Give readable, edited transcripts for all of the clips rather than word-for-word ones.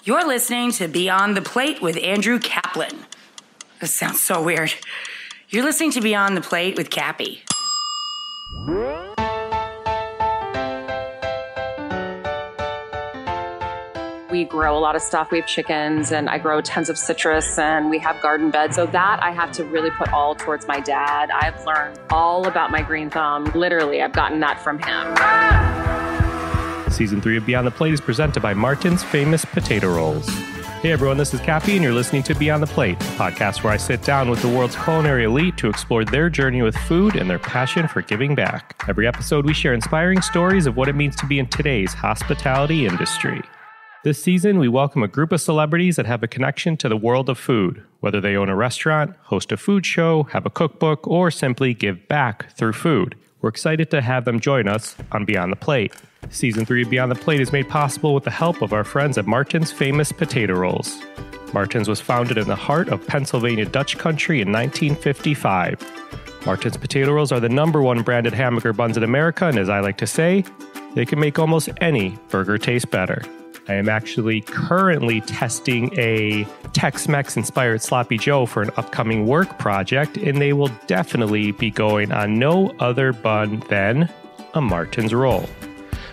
You're listening to Beyond the Plate with Andrew Kaplan. This sounds so weird. You're listening to Beyond the Plate with Cappy. We grow a lot of stuff. We have chickens, and I grow tons of citrus, and we have garden beds. So that I have to really put all towards my dad. I've learned all about my green thumb. Literally, I've gotten that from him. Season 3 of Beyond the Plate is presented by Martin's Famous Potato Rolls. Hey everyone, this is Cappy, and you're listening to Beyond the Plate, a podcast where I sit down with the world's culinary elite to explore their journey with food and their passion for giving back. Every episode, we share inspiring stories of what it means to be in today's hospitality industry. This season, we welcome a group of celebrities that have a connection to the world of food, whether they own a restaurant, host a food show, have a cookbook, or simply give back through food. We're excited to have them join us on Beyond the Plate. Season 3 of Beyond the Plate is made possible with the help of our friends at Martin's Famous Potato Rolls. Martin's was founded in the heart of Pennsylvania Dutch country in 1955. Martin's Potato Rolls are the #1 branded hamburger buns in America, and as I like to say, they can make almost any burger taste better. I am actually currently testing a Tex-Mex inspired Sloppy Joe for an upcoming work project, and they will definitely be going on no other bun than a Martin's roll.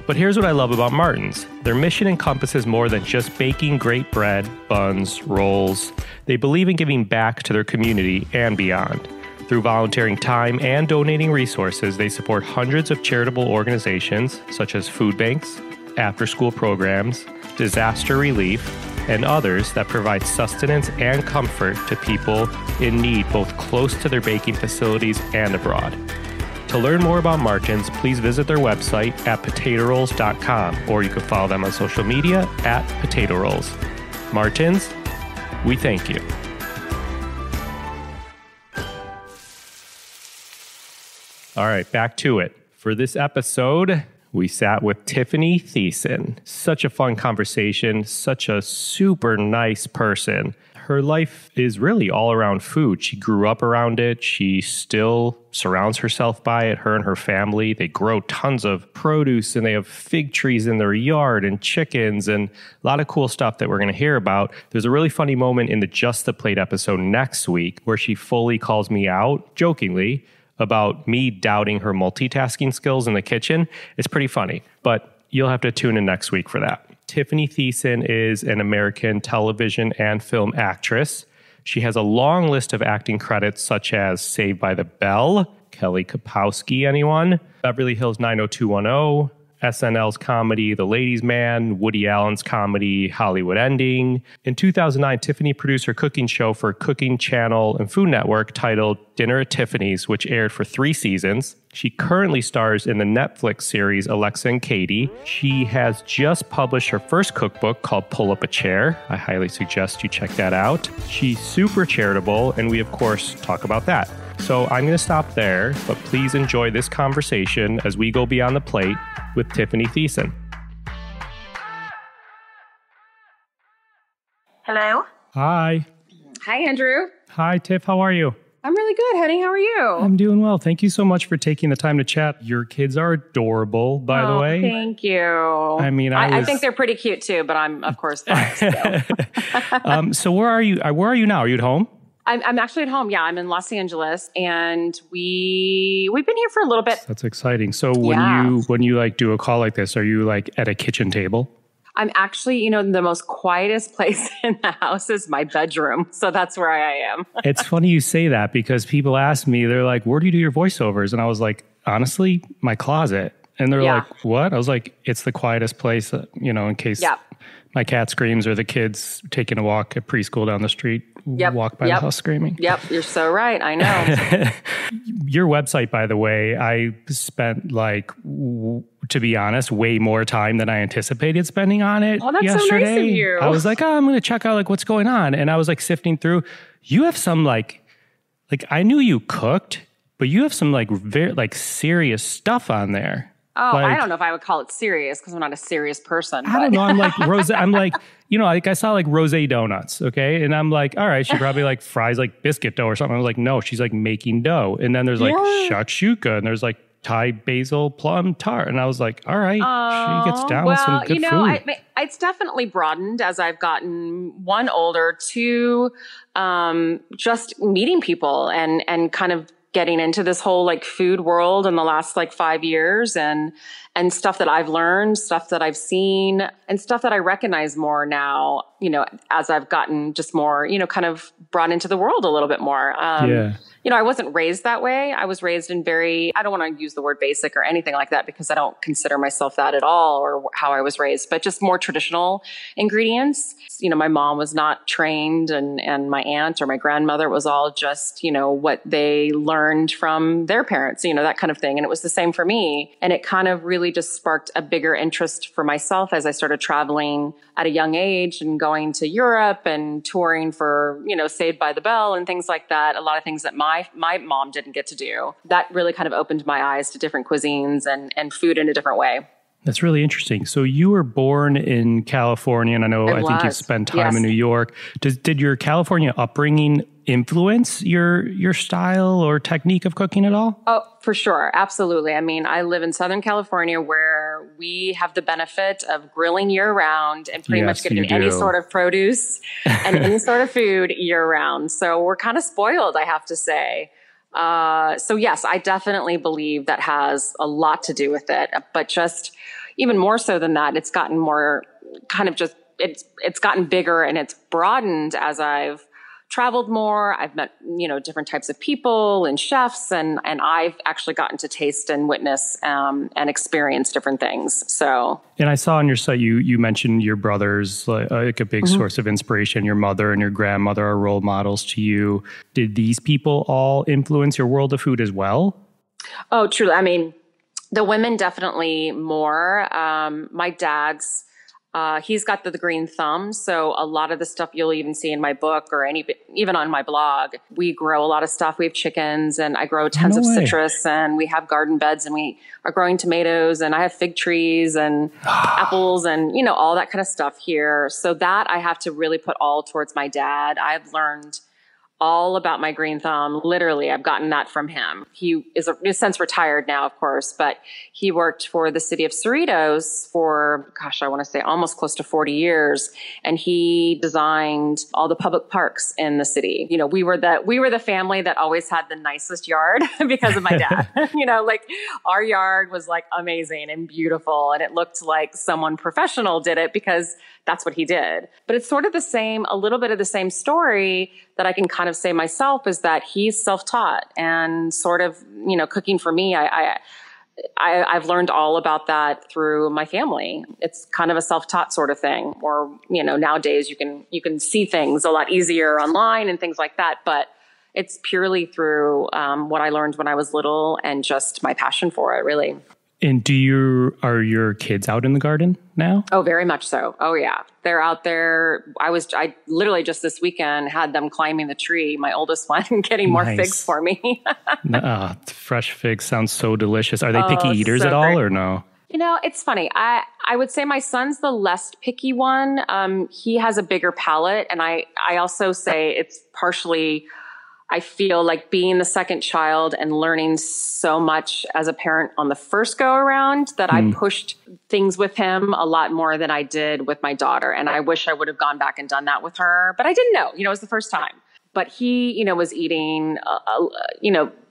But here's what I love about Martin's. Their mission encompasses more than just baking great bread, buns, rolls. They believe in giving back to their community and beyond. Through volunteering time and donating resources, they support hundreds of charitable organizations such as food banks, after-school programs, disaster relief, and others that provide sustenance and comfort to people in need both close to their baking facilities and abroad. To learn more about Martin's, please visit their website at potatorolls.com, or you can follow them on social media at Potato Rolls. Martin's, we thank you. All right, back to it. For this episode, we sat with Tiffani Thiessen. Such a fun conversation, such a super nice person. Her life is really all around food. She grew up around it. She still surrounds herself by it, her and her family. They grow tons of produce, and they have fig trees in their yard and chickens and a lot of cool stuff that we're going to hear about. There's a really funny moment in the Just the Plate episode next week where she fully calls me out, jokingly, about me doubting her multitasking skills in the kitchen. It's pretty funny, but you'll have to tune in next week for that. Tiffani Thiessen is an American television and film actress. She has a long list of acting credits such as Saved by the Bell, Kelly Kapowski, anyone? Beverly Hills 90210, SNL's comedy The Ladies' Man, Woody Allen's comedy Hollywood Ending. In 2009, Tiffani produced her cooking show for Cooking Channel and Food Network titled Dinner at Tiffany's, which aired for 3 seasons. She currently stars in the Netflix series Alexa and Katie. She has just published her first cookbook called Pull Up a Chair. I highly suggest you check that out. She's super charitable, and we, of course, talk about that. So I'm going to stop there, but please enjoy this conversation as we go beyond the plate with Tiffani Thiessen. Hello? Hi. Hi, Andrew. Hi, Tiff. How are you? I'm really good, honey. How are you? I'm doing well. Thank you so much for taking the time to chat. Your kids are adorable, by the way. Thank you. I mean, I think they're pretty cute too, but I'm, of course, biased still. So where are you? Where are you now? Are you at home? I'm actually at home. Yeah, I'm in Los Angeles, and we've been here for a little bit. That's exciting. So when you like do a call like this, are you like at a kitchen table? I'm actually, the most quietest place in the house is my bedroom. So that's where I am. It's funny you say that because people ask me, they're like, where do you do your voiceovers? And I was like, honestly, my closet. And they're like, what? I was like, it's the quietest place, in case my cat screams or the kids taking a walk at preschool down the street walk by the house screaming. Yep, you're so right. I know. Your website, by the way, I spent to be honest, way more time than I anticipated spending on it. Oh, that's yesterday. So nice of you. I was like, I'm going to check out what's going on. And I was sifting through. You have some I knew you cooked, but you have some very serious stuff on there. Oh, I don't know if I would call it serious because I'm not a serious person. I don't know. I'm Rose. I'm I saw Rose donuts. Okay. And I'm all right, she probably fries biscuit dough or something. I was no, she's making dough. And then there's shakshuka and there's Thai basil plum tart. And I was like, all right, she gets down with some good food. It's definitely broadened as I've gotten one older, two, just meeting people and kind of getting into this whole like food world in the last like 5 years and stuff that I've learned, stuff that I've seen and stuff that I recognize more now, as I've gotten just more, kind of brought into the world a little bit more. I wasn't raised that way. I was raised in I don't want to use the word basic or anything like that because I don't consider myself that at all or how I was raised, but just more traditional ingredients. My mom was not trained and my aunt or my grandmother was all just, what they learned from their parents, that kind of thing. And it was the same for me. And it kind of really just sparked a bigger interest for myself as I started traveling at a young age and going to Europe and touring for, Saved by the Bell and things like that. A lot of things that my mom didn't get to do. That really kind of opened my eyes to different cuisines and food in a different way. That's really interesting. So you were born in California, and I think you spent time in New York. Did your California upbringing influence your style or technique of cooking at all? Oh, for sure. Absolutely. I mean, I live in Southern California where we have the benefit of grilling year round and pretty much getting any sort of produce and any sort of food year round. So we're kind of spoiled, I have to say. So yes, I definitely believe that has a lot to do with it, but just even more so than that, it's gotten more kind of just, it's gotten bigger and it's broadened as I've traveled more. I've met, different types of people and chefs and I've actually gotten to taste and witness, and experience different things. So. And I saw on your site, you mentioned your brothers, like a big source of inspiration. Your mother and your grandmother are role models to you. Did these people all influence your world of food as well? Oh, truly. I mean, the women definitely more. My dad's, he's got the green thumb. So a lot of the stuff you'll even see in my book or even on my blog, we grow a lot of stuff. We have chickens and I grow tons of citrus and we have garden beds and we are growing tomatoes and I have fig trees and apples and, all that kind of stuff here. So that I have to really put all towards my dad. I've learned all about my green thumb. Literally, I've gotten that from him. He is since retired now, of course, but he worked for the city of Cerritos for, I want to say almost close to 40 years. And he designed all the public parks in the city. We were the family that always had the nicest yard because of my dad. Like our yard was like amazing and beautiful. And it looked like someone professional did it because that's what he did. But it's sort of a little bit of the same story that I can kind of say myself is that he's self-taught and sort of, cooking for me, I've learned all about that through my family. It's kind of a self-taught sort of thing. Or, nowadays you can see things a lot easier online and things like that. But it's purely through what I learned when I was little and just my passion for it, really. And are your kids out in the garden now? Oh, very much so. Oh yeah. They're out there. I literally just this weekend had them climbing the tree, my oldest one, getting more figs for me. Fresh figs sounds so delicious. Are they picky eaters at all or no? It's funny. I would say my son's the less picky one. He has a bigger palate. And I also say it's partially, I feel like being the second child and learning so much as a parent on the first go around that I pushed things with him a lot more than I did with my daughter. And I wish I would have gone back and done that with her, but I didn't know, it was the first time. But he, was eating,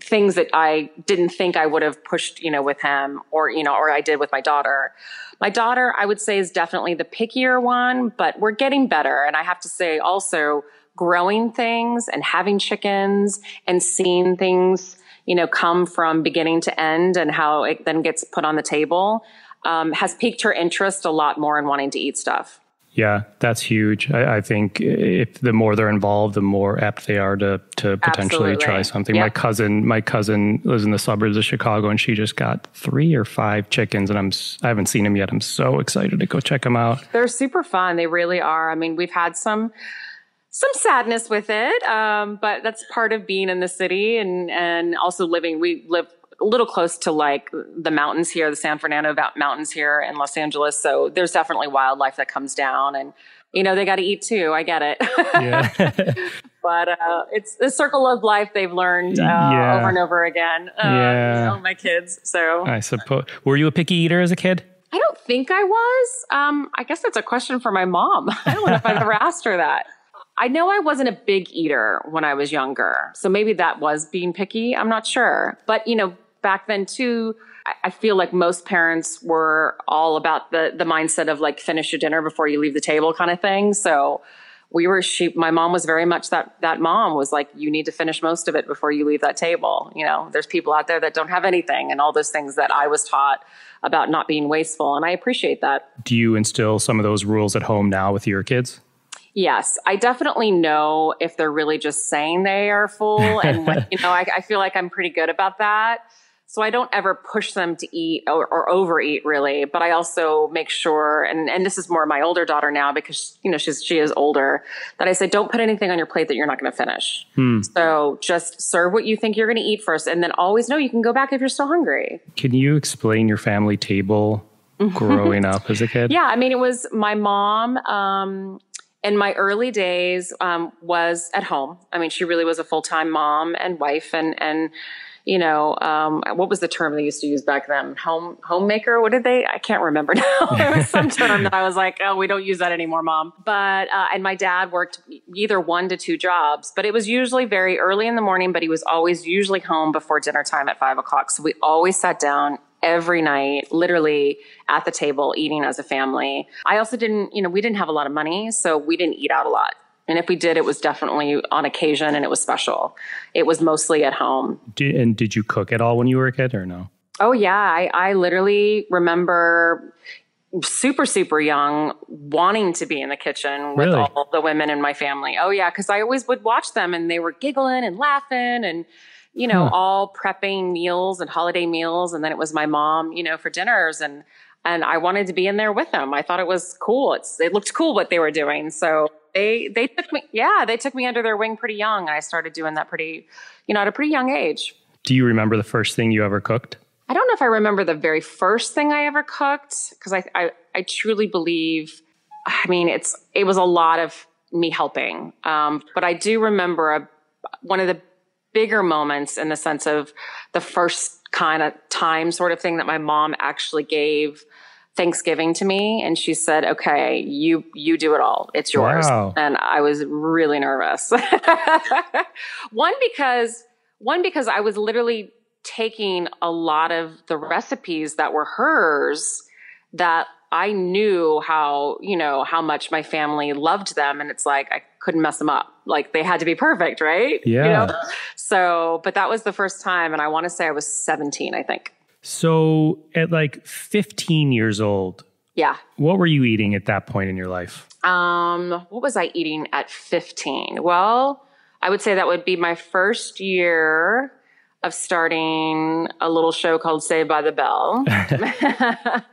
things that I didn't think I would have pushed, with him or I did with my daughter. My daughter, I would say, is definitely the pickier one, but we're getting better. And I have to say also, growing things and having chickens and seeing things, come from beginning to end and how it then gets put on the table, has piqued her interest a lot more in wanting to eat stuff. Yeah, that's huge. I think if the more they're involved, the more apt they are to potentially try something. Yep. My cousin lives in the suburbs of Chicago, and she just got 3 or 5 chickens, and I haven't seen them yet. I'm so excited to go check them out. They're super fun. They really are. I mean, we've had some sadness with it, but that's part of being in the city and also living. We live a little close to like the mountains here, the San Fernando Mountains here in Los Angeles. So there's definitely wildlife that comes down and, they got to eat too. I get it. Yeah. but it's the circle of life they've learned over and over again. My kids. So I suppose. Were you a picky eater as a kid? I don't think I was. I guess that's a question for my mom. I don't know if I've ever asked her that. I know I wasn't a big eater when I was younger. So maybe that was being picky. I'm not sure. But, back then too, I feel like most parents were all about the mindset of like finish your dinner before you leave the table kind of thing. So my mom was very much that mom was like, you need to finish most of it before you leave that table. There's people out there that don't have anything and all those things that I was taught about not being wasteful. And I appreciate that. Do you instill some of those rules at home now with your kids? Yes, I definitely know if they're really just saying they are full. And I feel like I'm pretty good about that. So I don't ever push them to eat or overeat really, but I also make sure, and this is more my older daughter now because, she is older, that I say, don't put anything on your plate that you're not going to finish. So just serve what you think you're going to eat first. And then always know you can go back if you're still hungry. Can you explain your family table growing up as a kid? Yeah. I mean, it was my mom, in my early days, was at home. I mean, she really was a full-time mom and wife and what was the term they used to use back then? Homemaker? What did they? I can't remember now. There was some term that I was like, oh, we don't use that anymore, Mom. But, and my dad worked either 1 to 2 jobs, but it was usually very early in the morning, but he was always usually home before dinner time at 5:00. So we always sat down every night, literally at the table, eating as a family. I also we didn't have a lot of money, so we didn't eat out a lot. And if we did, it was definitely on occasion and it was special. It was mostly at home. Did you cook at all when you were a kid or no? Oh, yeah. I literally remember super, super young wanting to be in the kitchen with all the women in my family. Oh, yeah. Because I always would watch them and they were giggling and laughing and, all prepping meals and holiday meals. And then it was my mom, for dinners. And I wanted to be in there with them. I thought it was cool. It looked cool what they were doing. So they took me under their wing pretty young. And I started doing that at a pretty young age. Do you remember the first thing you ever cooked? I don't know if I remember the very first thing I ever cooked because I truly believe, it was a lot of me helping. But I do remember one of the bigger moments in the sense of the first kind of time sort of thing that my mom actually gave Thanksgiving to me. And she said, okay, you do it all. It's yours. Wow. And I was really nervous. One, because I was literally taking a lot of the recipes that were hers that I knew how much my family loved them. And it's like, I couldn't mess them up. Like they had to be perfect, right? Yeah. So, but that was the first time. And I want to say I was 17, I think. So at like 15 years old, yeah. What were you eating at that point in your life? What was I eating at 15? Well, I would say that would be my first year of starting a little show called Saved by the Bell. I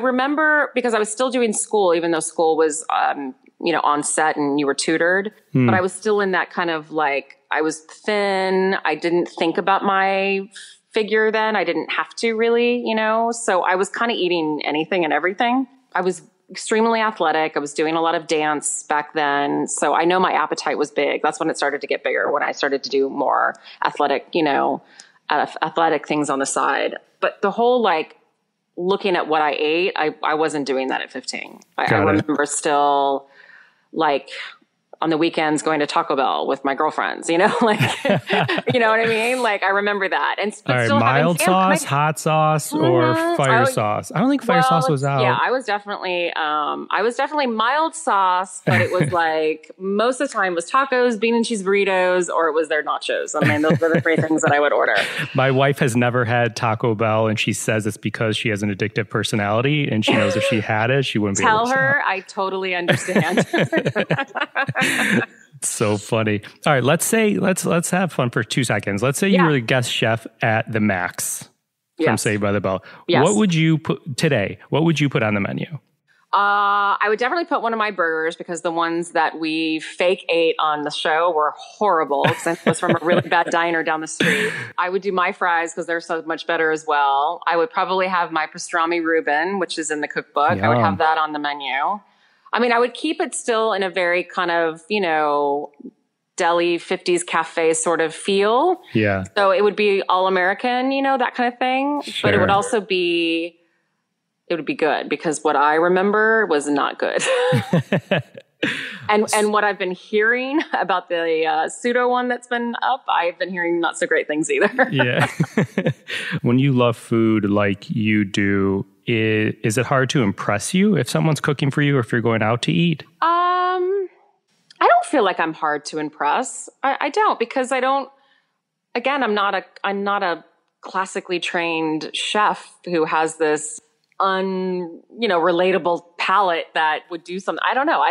remember because I was still doing school, even though school was, on set and you were tutored, but I was still in that kind of like, I was thin. I didn't think about my figure then. I didn't have to really, so I was kind of eating anything and everything. I was extremely athletic. I was doing a lot of dance back then. So I know my appetite was big. That's when it started to get bigger, when I started to do more athletic, athletic things on the side. But the whole like looking at what I ate, I wasn't doing that at 15. I remember still like on the weekends going to Taco Bell with my girlfriends, like, you know what I mean? Like I remember that. And all right, mild sauce, hot sauce, or fire sauce. I don't think fire sauce was out. Yeah, I was definitely mild sauce, but it was like most of the time was tacos, bean and cheese burritos, or it was their nachos. I mean, those were the 3 things that I would order. My wife has never had Taco Bell, and she says it's because she has an addictive personality, and she knows if she had it, she wouldn't be able to tell her. I totally understand. It's so funny. All right, let's have fun for 2 seconds. Let's say you were the guest chef at the Max from Saved by the Bell. Yes. What would you put on the menu? I would definitely put one of my burgers because the ones that we fake ate on the show were horrible since it was from a really bad diner down the street. I would do my fries because they're so much better as well. I would probably have my pastrami Reuben, which is in the cookbook. Yum. I would have that on the menu. I mean, I would keep it still in a very kind of, deli 50s cafe sort of feel. Yeah. So it would be all American, that kind of thing. Sure. But it would also be, good because what I remember was not good. And what I've been hearing about the pseudo one that's been up, I've been hearing not so great things either. Yeah. When you love food like you do, is it hard to impress you if someone's cooking for you or if you're going out to eat? I don't feel like I'm hard to impress. I don't, because I'm not a classically trained chef who has this relatable palate that would do something. I don't know.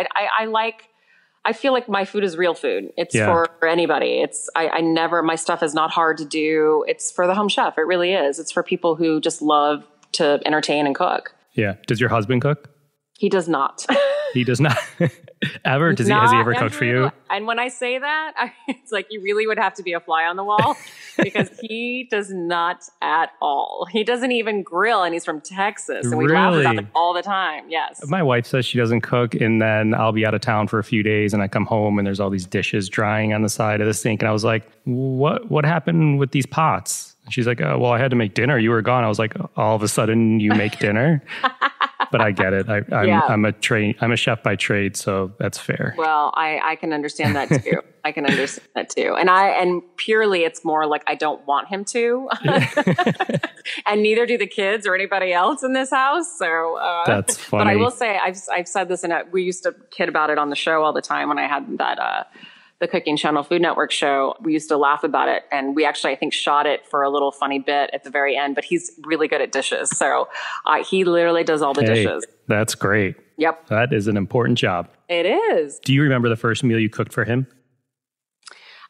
I feel like my food is real food. It's for anybody. My stuff is not hard to do. It's for the home chef. It really is. It's for people who just love to entertain and cook. Yeah. Does your husband cook? He does not. He does not ever. Has he ever cooked for you? And when I say that, it's like you really would have to be a fly on the wall because he does not at all. He doesn't even grill, and he's from Texas, and we laugh about it all the time. Yes. My wife says she doesn't cook, and then I'll be out of town for a few days, and I come home, and there's all these dishes drying on the side of the sink, and I was like, "What happened with these pots?" And she's like, "Oh, well, I had to make dinner. You were gone." I was like, "All of a sudden, you make dinner." But I get it. I'm a chef by trade, so that's fair. Well, I can understand that too. I can understand that too. And purely it's more like I don't want him to. And neither do the kids or anybody else in this house. So that's funny. But I will say I've said this, and we used to kid about it on the show all the time when I had that the Cooking Channel Food Network show. We used to laugh about it, and we actually, I think, shot it for a little funny bit at the very end, but he's really good at dishes. So he literally does all the dishes. That's great. Yep. That is an important job. It is. Do you remember the first meal you cooked for him?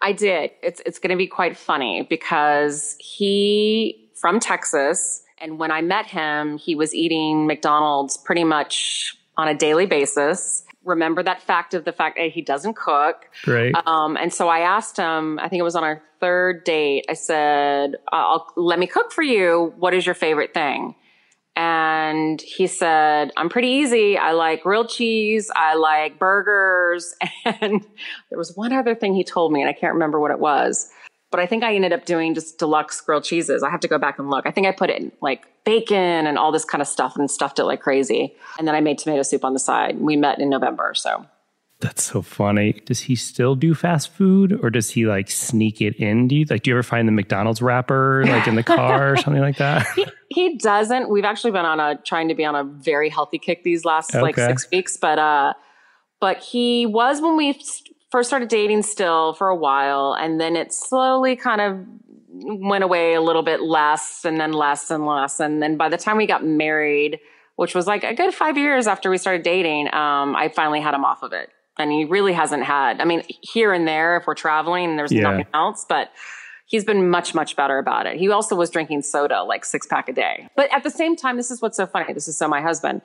I did. It's going to be quite funny because he from Texas, and when I met him, he was eating McDonald's pretty much on a daily basis. Remember that fact that he doesn't cook. Right. And so I asked him, I think it was on our third date, I said, let me cook for you. What is your favorite thing? And he said, I'm pretty easy. I like grilled cheese. I like burgers. And there was one other thing he told me, and I can't remember what it was. But I think I ended up doing just deluxe grilled cheeses. I have to go back and look. I think I put in like bacon and all this kind of stuff and stuffed it like crazy. And then I made tomato soup on the side. We met in November, so. That's so funny. Does he still do fast food, or does he like sneak it in? Do you ever find the McDonald's wrapper like in the car or something like that? He doesn't. We've actually been trying to be on a very healthy kick these last like 6 weeks. But he was when we first started dating still for a while, and then it slowly kind of went away a little bit less and then less and less. And then by the time we got married, which was like a good 5 years after we started dating, I finally had him off of it. And he really hasn't had, I mean, here and there if we're traveling and there's nothing else, but he's been much, much better about it. He also was drinking soda, like 6-pack a day. But at the same time, this is what's so funny. This is my husband.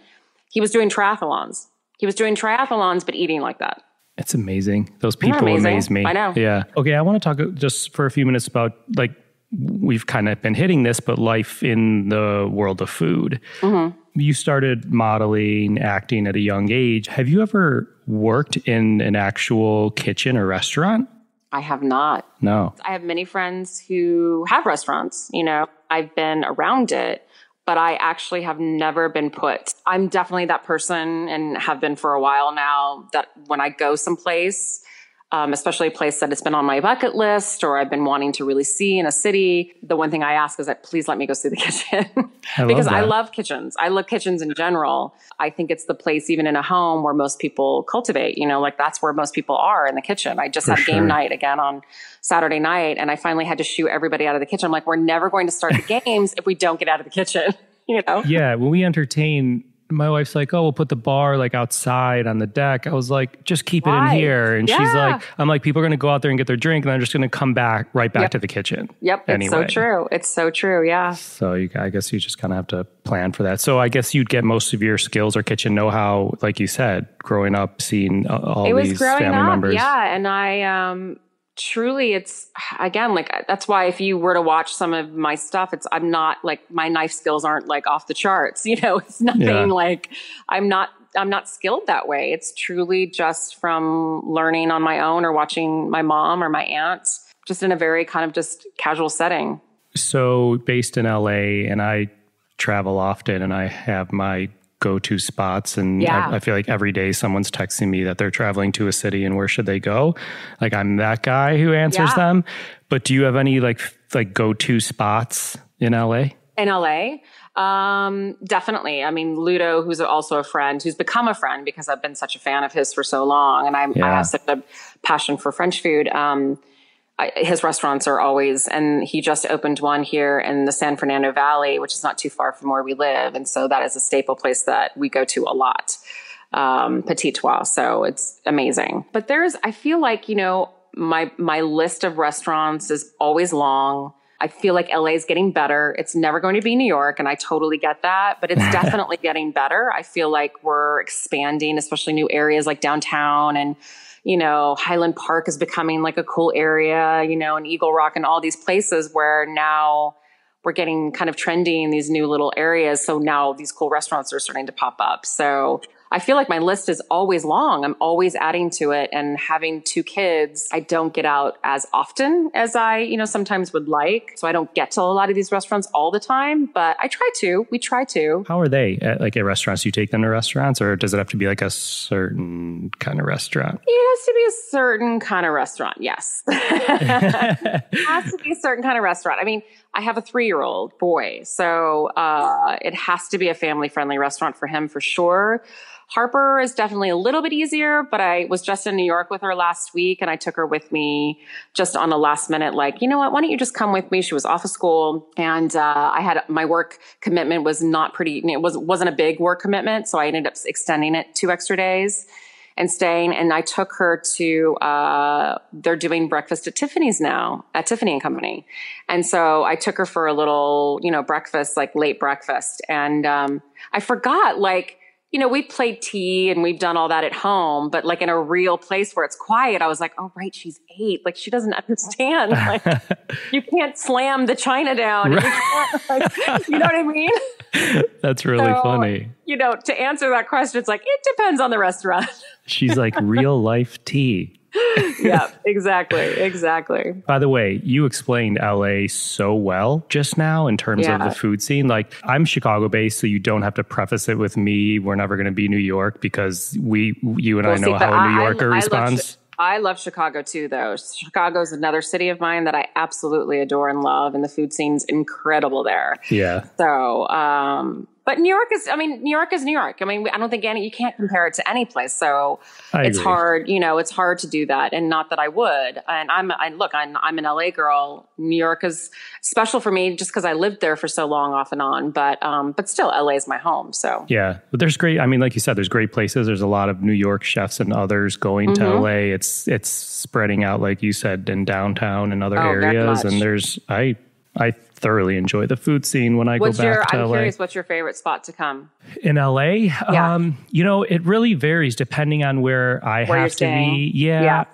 He was doing triathlons. But eating like that. It's amazing. Those people amaze me. I know. Yeah. Okay. I want to talk just for a few minutes about like, we've kind of been hitting this, but life in the world of food. Mm-hmm. You started modeling, acting at a young age. Have you ever worked in an actual kitchen or restaurant? I have not. No. I have many friends who have restaurants. I've been around it, but I actually have never been put. I'm definitely that person and have been for a while now that when I go someplace, especially a place that it's been on my bucket list or I've been wanting to really see in a city, the one thing I ask is that please let me go see the kitchen because I love kitchens. I love kitchens in general. I think it's the place, even in a home, where most people cultivate, like that's where most people are, in the kitchen. I just had game night again on Saturday night, and I finally had to shoo everybody out of the kitchen. I'm like, we're never going to start the games if we don't get out of the kitchen, Yeah. When we entertain, my wife's like, oh, we'll put the bar like outside on the deck. I was like, just keep it in here. And she's like, I'm like, people are going to go out there and get their drink, and I'm just going to come back to the kitchen. Yep. Anyway. It's so true. It's so true. Yeah. So I guess you just kind of have to plan for that. So I guess you'd get most of your skills or kitchen know-how, like you said, growing up, seeing all these family members. Yeah. And I, truly, it's again, like, that's why if you were to watch some of my stuff, I'm not like, my knife skills aren't like off the charts, it's nothing like, I'm not not skilled that way. It's truly just from learning on my own or watching my mom or my aunts, just in a very kind of just casual setting. So based in LA, and I travel often, and I have my go-to spots, and I feel like every day someone's texting me that they're traveling to a city and where should they go. Like, I'm that guy who answers them. But do you have any like go-to spots in LA? In LA? Definitely. I mean, Ludo, who's also a friend, who's become a friend because I've been such a fan of his for so long. And I have such a passion for French food. His restaurants are always, and he just opened one here in the San Fernando Valley, which is not too far from where we live. And so that is a staple place that we go to a lot. Petit Trois. So it's amazing. But I feel like, my list of restaurants is always long. I feel like LA is getting better. It's never going to be New York, and I totally get that, but it's definitely getting better. I feel like we're expanding, especially new areas like downtown, and Highland Park is becoming like a cool area, and Eagle Rock and all these places where now we're getting kind of trendy in these new little areas. So now these cool restaurants are starting to pop up. So I feel like my list is always long. I'm always adding to it, and having 2 kids, I don't get out as often as I, sometimes would like. So I don't get to a lot of these restaurants all the time, but we try to. How are they at restaurants? Do you take them to restaurants, or does it have to be like a certain kind of restaurant? It has to be a certain kind of restaurant. Yes. It has to be a certain kind of restaurant. I mean, I have a 3-year-old boy, so it has to be a family-friendly restaurant for him for sure. Harper is definitely a little bit easier, but I was just in New York with her last week, and I took her with me just on a last minute, like, you know what, why don't you just come with me? She was off of school, and I had my work commitment was wasn't a big work commitment, so I ended up extending it 2 extra days and staying. And I took her to, they're doing breakfast at Tiffany's now, at Tiffany and Company. And so I took her for a little, breakfast, like late breakfast. And I forgot, we played tea and we've done all that at home, but like in a real place where it's quiet, I was like, oh, right, she's 8. Like, she doesn't understand. Like, you can't slam the china down. Right. You know what I mean? That's really funny. To answer that question, it's like, it depends on the restaurant. She's like real life tea. Yeah, exactly. By the way, you explained LA so well just now in terms of the food scene. Like, I'm Chicago based, so you don't have to preface it with me. We're never going to be New York, because you and I know how a New Yorker responds. I love Chicago too, though. Chicago's another city of mine that I absolutely adore and love, and the food scene's incredible there. Yeah. So, but New York is New York. I mean, I don't think you can't compare it to any place. So it's hard, it's hard to do that. And not that I would. And I'm an LA girl. New York is special for me just because I lived there for so long off and on. But still, LA is my home. So yeah, but there's great. I mean, like you said, there's great places. There's a lot of New York chefs and others going to LA. It's spreading out, like you said, in downtown and other areas. And I thoroughly enjoy the food scene when I go back to LA. I'm curious, what's your favorite spot to come? In LA? Yeah. It really varies depending on where I have to be. Yeah.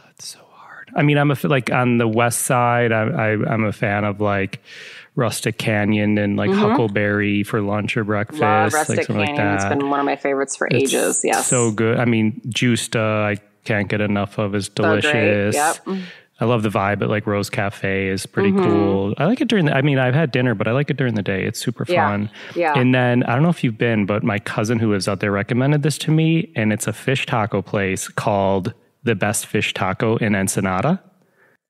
It's so hard. I mean, I'm on the west side, I'm a fan of like Rustic Canyon and like Huckleberry for lunch or breakfast. Love Rustic Canyon. Like that. It's been one of my favorites for ages. Yes. So good. I mean, Justa, I can't get enough of. Is delicious. So great. Yep. I love the vibe at like Rose Cafe is pretty cool. I like it I've had dinner, but I like it during the day. It's super fun. Yeah. And then I don't know if you've been, but my cousin who lives out there recommended this to me, and it's a fish taco place called The Best Fish Taco in Ensenada.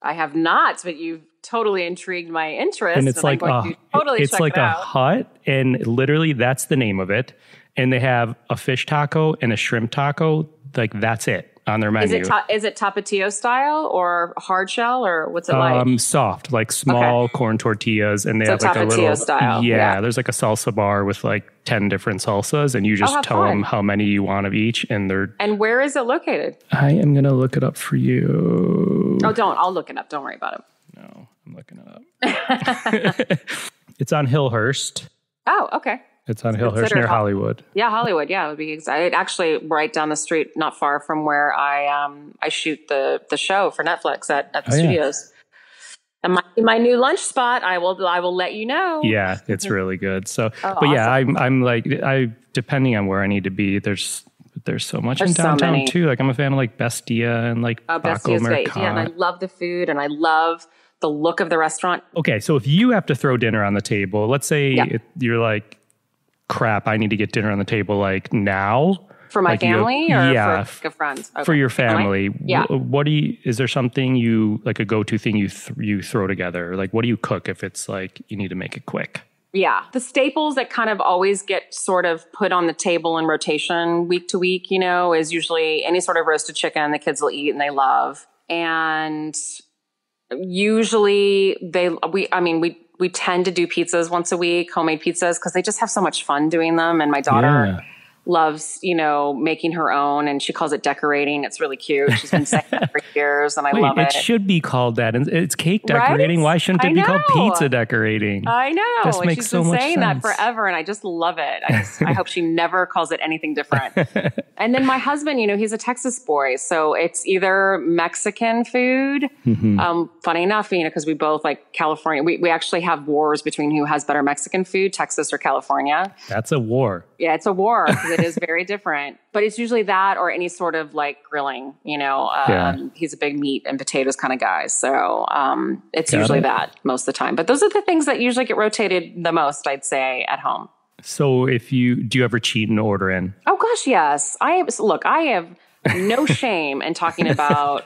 I have not, but you've totally intrigued my interest. And it's like a hut, and literally that's the name of it. And they have a fish taco and a shrimp taco. Like, that's it on their menu. Is it Tapatio style or hard shell, or what's it like? Soft, like small corn tortillas, and they have like a little style. Yeah, there's like a salsa bar with like 10 different salsas, and you just tell them how many you want of each, and they're. And where is it located? I am gonna look it up for you. Oh, I'll look it up. Don't worry about it. No, I'm looking it up. It's on Hillhurst. Oh, okay. It's on Hillhurst near Hollywood. Yeah, Hollywood. Yeah, it would be actually right down the street, not far from where I shoot the show for Netflix at the studios. My new lunch spot. I will let you know. Yeah, it's really good. So, but yeah, I'm like, depending on where I need to be, there's so much in downtown too. Like I'm a fan of like Bestia and like Baco Americana. Yeah, and I love the food and I love the look of the restaurant. Okay, so if you have to throw dinner on the table, let's say you're like, crap, I need to get dinner on the table like now. For my family or for friends? Okay. For your family. Yeah. Is there something like a go-to thing you throw together? Like what do you cook if it's like you need to make it quick? Yeah. The staples that kind of always get sort of put on the table in rotation week to week, is usually any sort of roasted chicken the kids will eat and they love. And usually we tend to do pizzas once a week, homemade pizzas, because they just have so much fun doing them. And my daughter loves, making her own, and she calls it decorating. It's really cute. She's been saying that for years, and I love it. It should be called that. And it's cake decorating. Right? Why shouldn't it be called pizza decorating? I know. This makes so much sense. She's been saying that forever, and I just love it. I hope she never calls it anything different. And then my husband, he's a Texas boy, so it's either Mexican food. Mm-hmm. Funny enough, because we both like California. We actually have wars between who has better Mexican food, Texas or California. That's a war. Yeah, it's a war. It is very different, but it's usually that or any sort of like grilling, he's a big meat and potatoes kind of guy. So, it's usually that most of the time, but those are the things that usually get rotated the most, I'd say, at home. So do you ever cheat and order in? Oh gosh, yes. I have no shame in talking about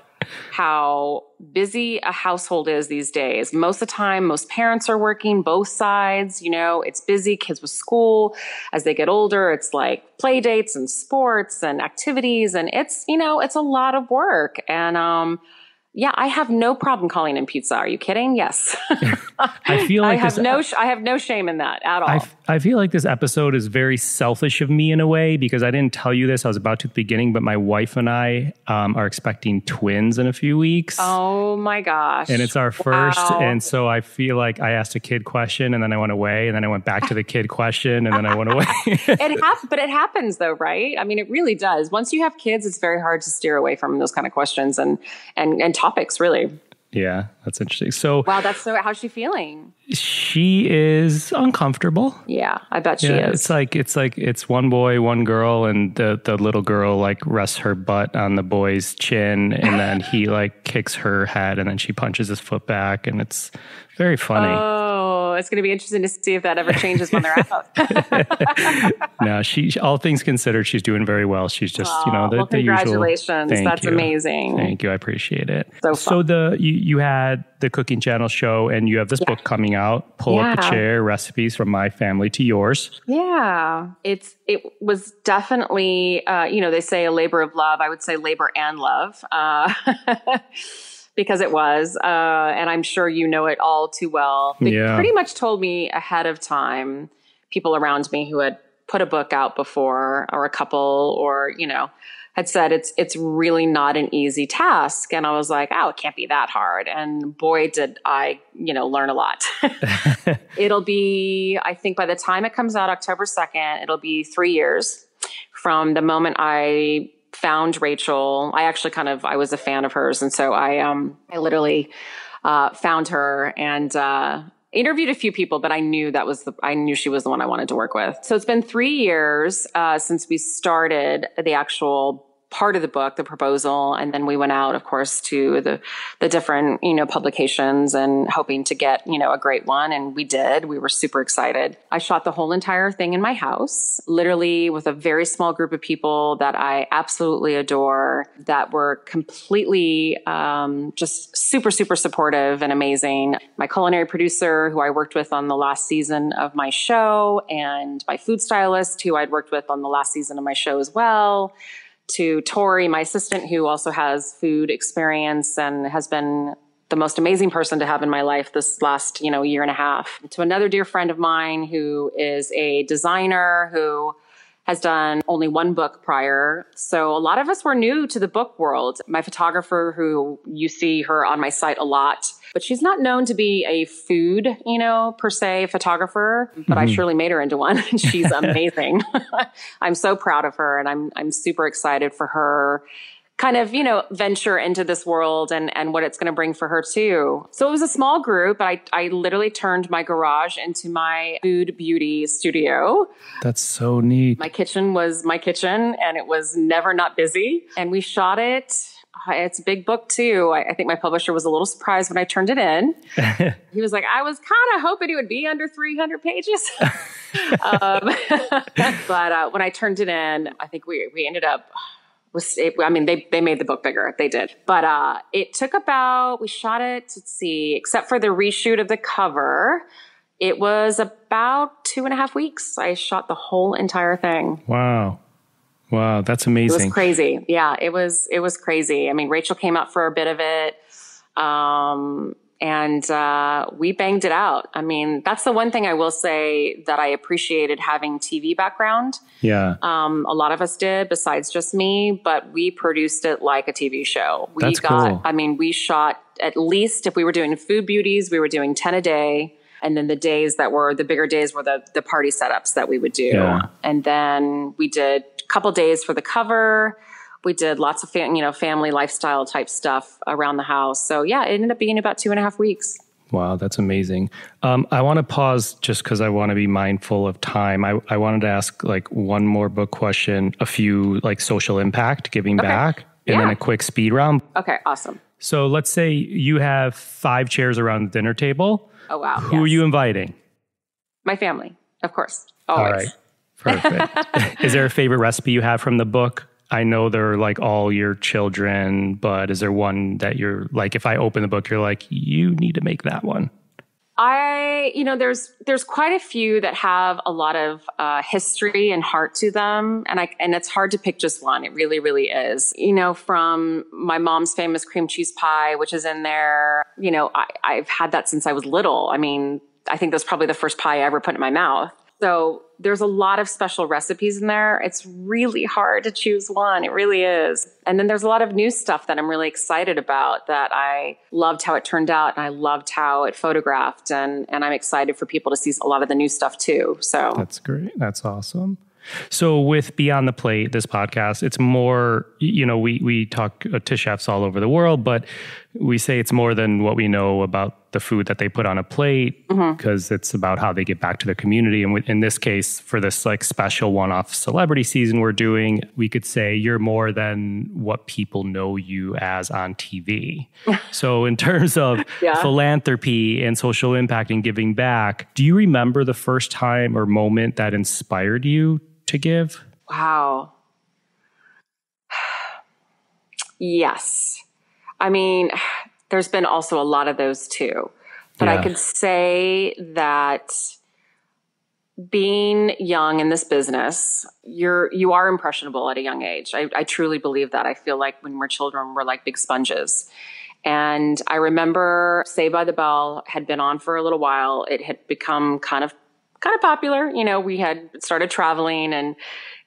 how busy a household is these days. Most of the time, most parents are working both sides. It's busy. Kids with school. As they get older, it's like play dates and sports and activities. And it's a lot of work. And, I have no problem calling in pizza. Are you kidding? Yes. I feel like I have no shame in that at all. I feel like this episode is very selfish of me in a way, because I didn't tell you this. I was about to at the beginning, but my wife and I are expecting twins in a few weeks. Oh my gosh. And it's our first. Wow. And so I feel like I asked a kid question and then I went away, and then I went back to the kid question and then I went away. But it happens though, right? I mean, it really does. Once you have kids, it's very hard to steer away from those kind of questions and topics, really. Yeah, that's interesting. So, wow, how's she feeling? She is uncomfortable. Yeah, I bet she is. It's one boy, one girl, and the little girl like rests her butt on the boy's chin, and then he like kicks her head, and then she punches his foot back, and it's very funny. Oh, it's going to be interesting to see if that ever changes when they're out. No, all things considered, she's doing very well. She's just, the congratulations. Usual. That's amazing. Thank you. I appreciate it. So you had the Cooking Channel show, and you have this book coming out, Pull Up a Chair, Recipes from My Family to Yours. Yeah. It was definitely, they say a labor of love. I would say labor and love. Because it was, and I'm sure you know it all too well. They pretty much told me ahead of time, people around me who had put a book out before, or a couple, or, had said it's really not an easy task. And I was like, oh, it can't be that hard. And boy, did I, learn a lot. It'll be, I think by the time it comes out October 2nd, it'll be 3 years from the moment I found Rachel. I was a fan of hers. And so I literally found her and interviewed a few people, but I knew she was the one I wanted to work with. So it's been 3 years since we started the actual part of the book, the proposal. And then we went out, of course, to the different, publications and hoping to get, a great one. And we did. We were super excited. I shot the whole entire thing in my house, literally with a very small group of people that I absolutely adore, that were completely just super, super supportive and amazing. My culinary producer, who I worked with on the last season of my show, and my food stylist, who I'd worked with on the last season of my show as well, to Tori, my assistant, who also has food experience and has been the most amazing person to have in my life this last, year and a half. To another dear friend of mine who is a designer who has done only one book prior. So a lot of us were new to the book world. My photographer, who you see her on my site a lot, but she's not known to be a food, per se photographer, but I surely made her into one. And she's amazing. I'm so proud of her, and I'm super excited for her kind of, venture into this world and what it's going to bring for her too. So it was a small group, but I literally turned my garage into my food beauty studio. That's so neat. My kitchen was my kitchen and it was never not busy. And we shot it. It's a big book too. I think my publisher was a little surprised when I turned it in. He was like, I was kind of hoping it would be under 300 pages. But when I turned it in, I think we ended up they made the book bigger. They did. But it took we shot it, let's see, except for the reshoot of the cover, it was about 2.5 weeks. I shot the whole entire thing. Wow. That's amazing. It was crazy. Yeah, it was crazy. I mean, Rachel came out for a bit of it. And we banged it out. I mean, that's the one thing I will say that I appreciated having TV background. Yeah. A lot of us did besides just me, but we produced it like a TV show. That's cool. I mean, we shot at least, if we were doing food beauties, we were doing 10 a day. And then the days that were the bigger days were the party setups that we would do. Yeah. And then we did a couple days for the cover. We did lots of family lifestyle type stuff around the house. So yeah, it ended up being about 2.5 weeks. Wow, that's amazing. I want to pause just because I want to be mindful of time. I wanted to ask like one more book question, a few like social impact, giving back, and then a quick speed round. Okay, awesome. So let's say you have 5 chairs around the dinner table. Oh, wow. Who are you inviting? My family, of course. Always. All right, perfect. Is there a favorite recipe you have from the book? I know they're like all your children, but is there one that you're like, if I open the book, you're like, you need to make that one? There's quite a few that have a lot of history and heart to them. And it's hard to pick just one. It really, really is. From my mom's famous cream cheese pie, which is in there, I've had that since I was little. I mean, I think that's probably the first pie I ever put in my mouth. So there's a lot of special recipes in there. It's really hard to choose one. It really is. And then there's a lot of new stuff that I'm really excited about that I loved how it turned out and I loved how it photographed. And I'm excited for people to see a lot of the new stuff too. So that's great. That's awesome. So with Beyond the Plate, this podcast, it's more, we talk to chefs all over the world, but we say it's more than what we know about the food that they put on a plate because it's about how they get back to their community. And in this case, for this like special one-off celebrity season we're doing, we could say you're more than what people know you as on TV. So in terms of philanthropy and social impact and giving back, do you remember the first time or moment that inspired you to give? Wow. Yes. I mean, there's been also a lot of those too. But I could say that being young in this business, you are impressionable at a young age. I truly believe that. I feel like when we're children, we're like big sponges. And I remember Saved by the Bell had been on for a little while. It had become kind of popular. We had started traveling and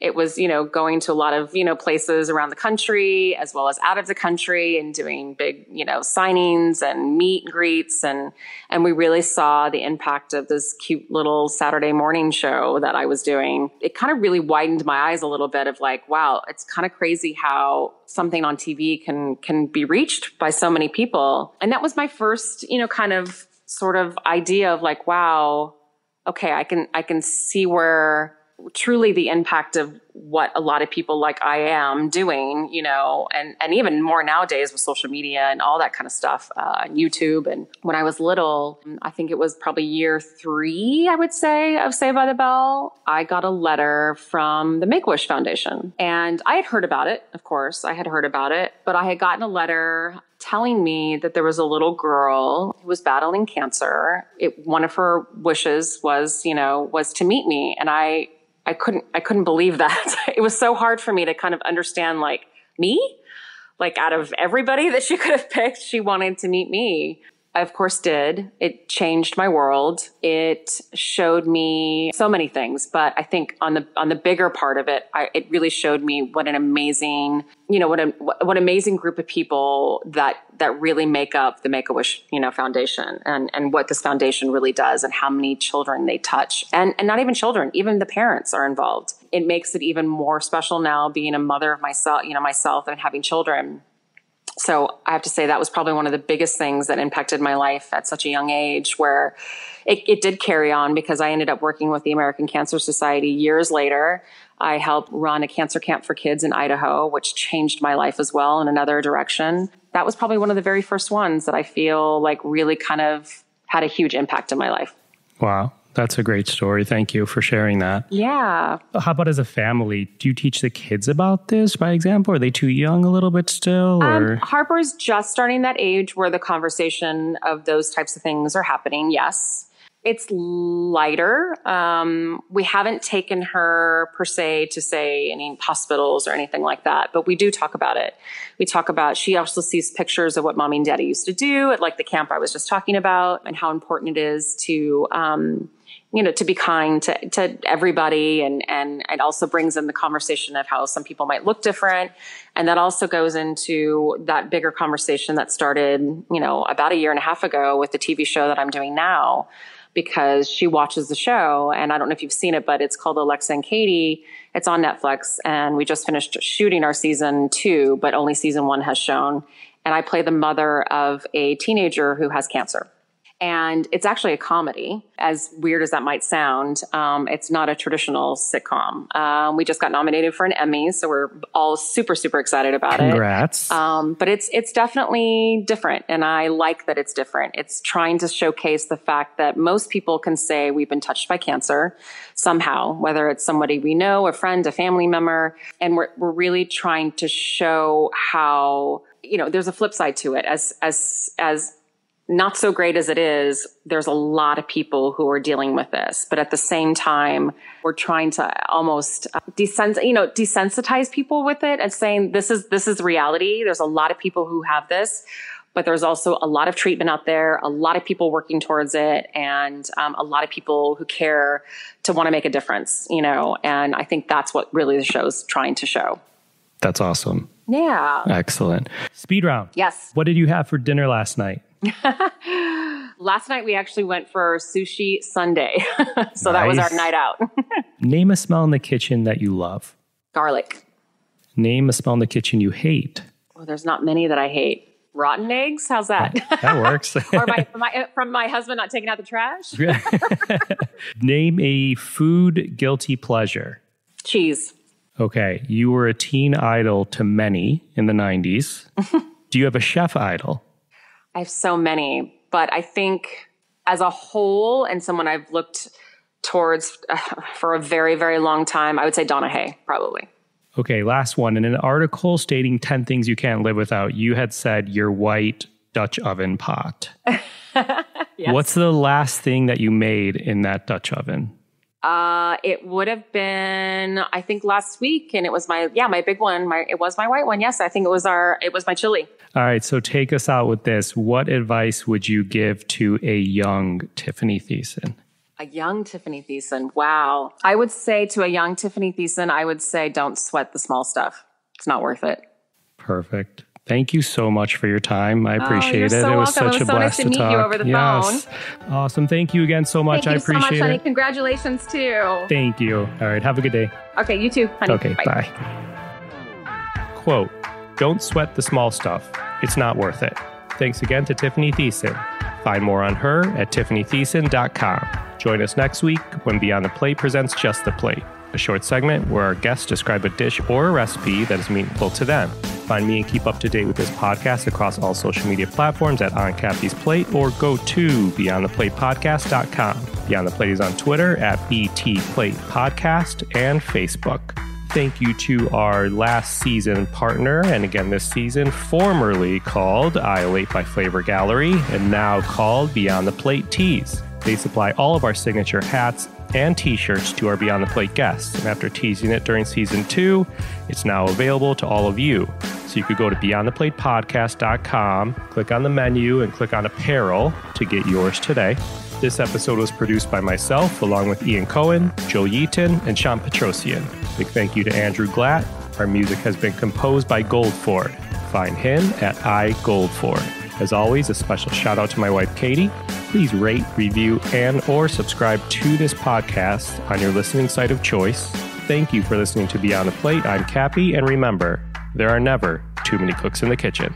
it was, going to a lot of, places around the country as well as out of the country and doing big, signings and meet and greets. And we really saw the impact of this cute little Saturday morning show that I was doing. It kind of really widened my eyes a little bit of like, wow, it's kind of crazy how something on TV can be reached by so many people. And that was my first, kind of sort of idea of like, wow, okay, I can see where truly the impact of what a lot of people like I am doing, and even more nowadays with social media and all that kind of stuff, YouTube. And when I was little, I think it was probably year 3, I would say, of Saved by the Bell, I got a letter from the Make-A-Wish Foundation. And I had heard about it, of course, but I had gotten a letter telling me that there was a little girl who was battling cancer. One of her wishes was to meet me. And I couldn't believe that. It was so hard for me to kind of understand, like, me, like out of everybody that she could have picked, she wanted to meet me. I, of course, did. It changed my world. It showed me so many things, but I think on the bigger part of it, it really showed me what an amazing, what amazing group of people that really make up the Make-A-Wish, foundation and what this foundation really does and how many children they touch. And not even children, even the parents are involved. It makes it even more special now being a mother of myself and having children. So I have to say that was probably one of the biggest things that impacted my life at such a young age, where it did carry on because I ended up working with the American Cancer Society years later. I helped run a cancer camp for kids in Idaho, which changed my life as well in another direction. That was probably one of the very first ones that I feel like really kind of had a huge impact in my life. Wow. That's a great story. Thank you for sharing that. Yeah. How about as a family? Do you teach the kids about this by example? Are they too young a little bit still? Or? Harper's just starting that age where the conversation of those types of things are happening. Yes. It's lighter. We haven't taken her per se to say any hospitals or anything like that, but we do talk about it. She also sees pictures of what mommy and daddy used to do at like the camp I was just talking about and how important it is to, to be kind to everybody. And it also brings in the conversation of how some people might look different. And that also goes into that bigger conversation that started, about a year and a half ago with the TV show that I'm doing now, because she watches the show. And I don't know if you've seen it, but it's called Alexa and Katie. It's on Netflix. And we just finished shooting our season 2, but only season 1 has shown. And I play the mother of a teenager who has cancer. And it's actually a comedy, as weird as that might sound. It's not a traditional sitcom. We just got nominated for an Emmy, so we're all super, super excited about it. Congrats. But it's definitely different, and I like that it's different. It's trying to showcase the fact that most people can say we've been touched by cancer somehow, whether it's somebody we know, a friend, a family member, and we're really trying to show how, there's a flip side to it. As not so great as it is, there's a lot of people who are dealing with this. But at the same time, we're trying to almost desensitize people with it and saying this is reality. There's a lot of people who have this, but there's also a lot of treatment out there, a lot of people working towards it, and a lot of people who care to want to make a difference, and I think that's what really the show's trying to show. That's awesome. Yeah. Excellent. Speed round. Yes. What did you have for dinner last night? Last night we actually went for sushi Sunday. So Nice. That was our night out. Name a smell in the kitchen that you love. Garlic. Name a smell in the kitchen you hate. Well, there's not many that I hate. Rotten eggs? How's that? That works. Or from my husband not taking out the trash? Name a food guilty pleasure. Cheese. Okay. You were a teen idol to many in the 90s. Do you have a chef idol? I have so many, but I think as a whole and someone I've looked towards for a very, very long time, I would say Donna Hay, probably. Okay, last one. In an article stating 10 things you can't live without, you had said your white Dutch oven pot. Yes. What's the last thing that you made in that Dutch oven? It would have been, I think, last week, and it was my big one. It was my white one. Yes, I think it was my chili. All right, so take us out with this. What advice would you give to a young Tiffani Thiessen? A young Tiffani Thiessen. Wow. I would say to a young Tiffani Thiessen, don't sweat the small stuff. It's not worth it. Perfect. Thank you so much for your time. I appreciate it. So it was welcome. such a blast nice to meet talk. you over the phone. Awesome. Thank you again so much. Thank you I appreciate so much, honey. it. Congratulations too. Thank you. All right. Have a good day. Okay, you too, honey. Okay, bye. Quote, don't sweat the small stuff. It's not worth it. Thanks again to Tiffani Thiessen. Find more on her at TiffaniThiessen.com. Join us next week when Beyond the Plate presents Just the Plate, a short segment where our guests describe a dish or a recipe that is meaningful to them. Find me and keep up to date with this podcast across all social media platforms at On Kathy's Plate, or go to BeyondThePlatePodcast.com. Beyond the Plate is on Twitter at BTPlatePodcast and Facebook. Thank you to our last season partner, and again this season, formerly called Aisle 8 by Flavor Gallery, and now called Beyond the Plate Tees. They supply all of our signature hats and t-shirts to our Beyond the Plate guests, and after teasing it during season 2, it's now available to all of you. So you could go to beyondtheplatepodcast.com, click on the menu, and click on apparel to get yours today. This episode was produced by myself, along with Ian Cohen, Joe Yeaton, and Sean Petrosian. Big thank you to Andrew Glatt. Our music has been composed by Goldford. Find him at iGoldford. As always, a special shout out to my wife, Katie. Please rate, review, and or subscribe to this podcast on your listening site of choice. Thank you for listening to Beyond the Plate. I'm Cappy, and remember, there are never too many cooks in the kitchen.